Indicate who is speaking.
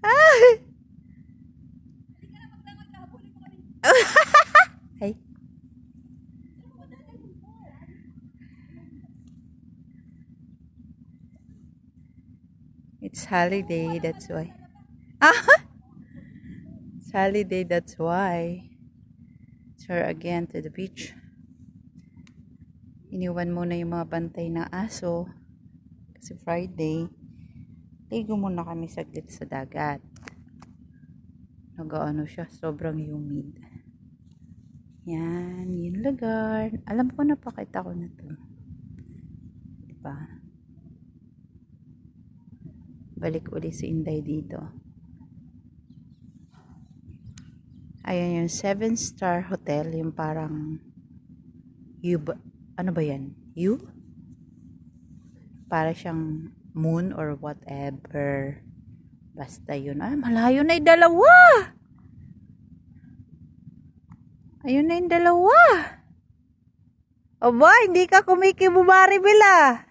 Speaker 1: Ah! Ay. It's holiday, that's why. Ah! It's holiday, that's why. Sure, again to the beach. Iniwan muna yung mga bantay na aso. Kasi Friday. Ligo muna kami saglit sa dagat. Nag-ano siya, sobrang humid. Yan, yung lugar. Alam ko, napakita ko na to. Diba? Balik uli si Inday dito. Ayan yung 7-star hotel. Yung parang U, ano ba yan? U? Para siyang moon or whatever. Basta yun. Ah, malayo na yung dalawa! Ayun na yung dalawa! Aba, hindi ka kumikibumari bila!